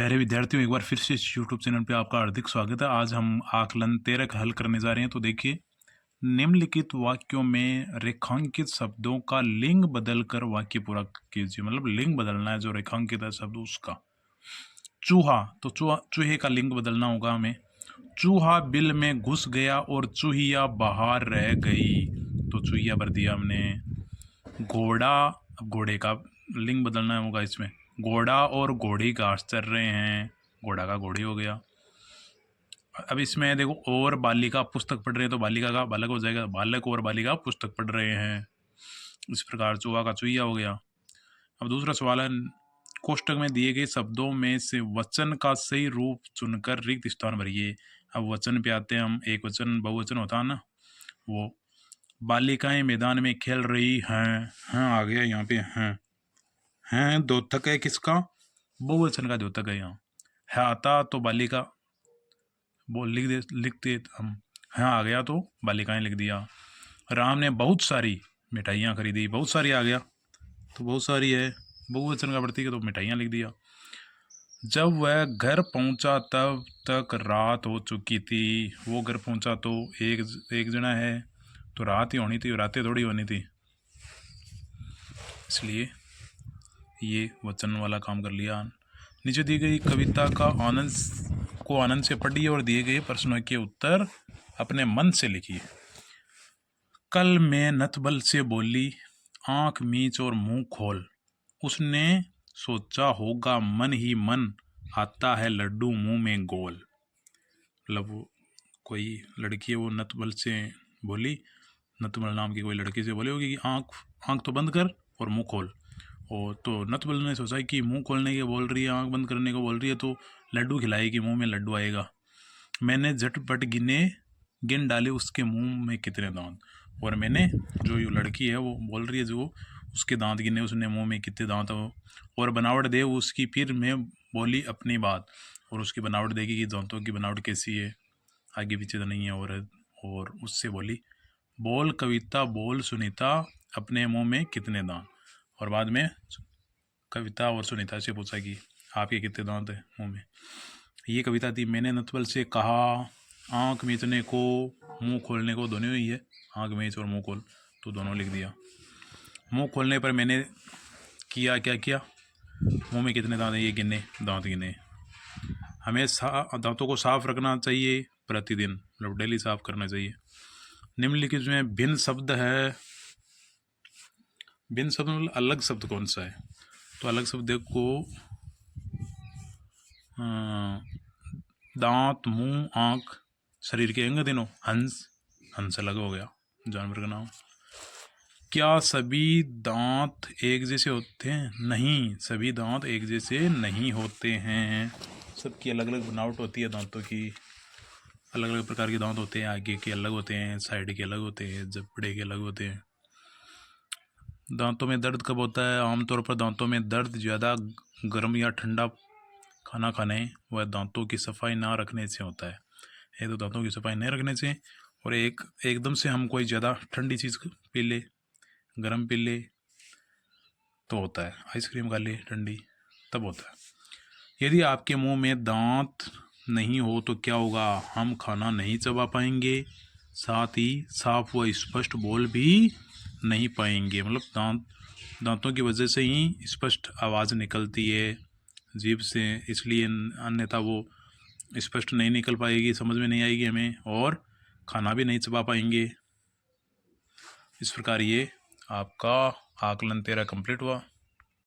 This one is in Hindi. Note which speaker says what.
Speaker 1: प्यारे विद्यार्थियों, एक बार फिर से इस यूट्यूब चैनल पे आपका हार्दिक स्वागत है। आज हम आकलन 13 का हल करने जा रहे हैं। तो देखिए, निम्नलिखित वाक्यों में रेखांकित शब्दों का लिंग बदलकर वाक्य पूरा कीजिए। मतलब लिंग बदलना है, जो रेखांकित है शब्द उसका। चूहा, तो चूहे का लिंग बदलना होगा हमें। चूहा बिल में घुस गया और चूहिया बाहर रह गई, तो चूहिया भर दिया हमने। घोड़ा, अब घोड़े का लिंग बदलना होगा इसमें। घोड़ा और घोड़ी घास चर रहे हैं, घोड़ा का घोड़ी हो गया। अब इसमें देखो, और बालिका पुस्तक पढ़ रहे हैं, तो बालिका का बालक हो जाएगा। बालक और बालिका पुस्तक पढ़ रहे हैं। इस प्रकार चूहा का चूहिया हो गया। अब दूसरा सवाल है, कोष्टक में दिए गए शब्दों में से वचन का सही रूप चुनकर रिक्त स्थान भरिए। अब वचन पे आते हैं हम। एक वचन बहुवचन होता है ना, वो। बालिकाएं मैदान में खेल रही हैं आ गया यहाँ पे। हैं द्योतक है किसका? बहुवचन का द्योतक है यहाँ। है आता तो बालिका, वो लिखते हम। हैं आ गया तो बालिकाएं लिख दिया। राम ने बहुत सारी मिठाइयाँ खरीदी, बहुत सारी आ गया तो बहुत सारी है, बहुवचन का प्रतीक है तो मिठाइयाँ लिख दिया। जब वह घर पहुंचा तब तक रात हो चुकी थी। वो घर पहुंचा तो एक जना है, तो रात ही होनी थी, रातें थोड़ी होनी थी, इसलिए ये वचन वाला काम कर लिया। नीचे दी गई कविता का आनंद से पढ़िए और दिए गए प्रश्नों के उत्तर अपने मन से लिखिए। कल मैं नतबल से बोली, आंख मीच और मुंह खोल। उसने सोचा होगा मन ही मन, आता है लड्डू मुंह में गोल। मतलब कोई लड़की है, वो नतबल से बोली, नतबल नाम की कोई लड़की से बोली होगी कि आंख तो बंद कर और मुंह खोल। और तो नतबल ने सोचा कि मुंह खोलने के बोल रही है, आंख बंद करने को बोल रही है, तो लड्डू खिलाएगी, मुंह में लड्डू आएगा। मैंने झटपट गिन डाले उसके मुंह में कितने दांत। और मैंने, जो ये लड़की है वो बोल रही है, जो उसके दांत गिने, उसने मुंह में कितने दांत हो। और बनावट दे उसकी। फिर मैं बोली अपनी बात, और उसकी बनावट देगी कि दांतों की बनावट कैसी है, आगे पीछे तो नहीं है। और उससे बोली, बोल कविता बोल सुनीता, अपने मुंह में कितने दांत। और बाद में कविता और सुनीता से पूछा कि आपके कितने दांत हैं मुंह में। ये कविता थी। मैंने नतबल से कहा, आँख मीचने को मुंह खोलने को दोनों ही है, आँख मीच और मुंह खोल, तो दोनों लिख दिया। मुंह खोलने पर मैंने क्या किया, मुंह में कितने दांत हैं ये गिने, दांत गिने। हमें दांतों को साफ रखना चाहिए प्रतिदिन, मतलब डेली साफ करना चाहिए। निम्नलिखित में भिन्न शब्द है। भिन्न शब्द मतलब अलग शब्द कौन सा है? तो अलग शब्द को दांत, मुंह, आँख, शरीर के अंग तीनों। हंस अलग हो गया, जानवर का नाम। क्या सभी दांत एक जैसे होते हैं? नहीं, सभी दांत एक जैसे नहीं होते हैं। सबकी अलग अलग बनावट होती है दांतों की। अलग अलग प्रकार के दांत होते हैं, आगे के अलग होते हैं, साइड के अलग होते हैं, जबड़े के अलग होते हैं। दांतों में दर्द कब होता है? आमतौर पर दांतों में दर्द ज़्यादा गर्म या ठंडा खाना खाने व दांतों की सफाई ना रखने से होता है। एक तो दांतों की सफाई नहीं रखने से, और एकदम से हम कोई ज़्यादा ठंडी चीज़ पी ले, गर्म पी ले, तो होता है। आइसक्रीम खा ले ठंडी, तब होता है। यदि आपके मुंह में दांत नहीं हो तो क्या होगा? हम खाना नहीं चबा पाएंगे, साथ ही साफ व स्पष्ट बोल भी नहीं पाएंगे। मतलब दांतों की वजह से ही स्पष्ट आवाज़ निकलती है जीभ से, इसलिए अन्यथा वो स्पष्ट नहीं निकल पाएगी, समझ में नहीं आएगी हमें, और खाना भी नहीं चबा पाएंगे। इस प्रकार ये आपका आकलन 13 कंप्लीट हुआ।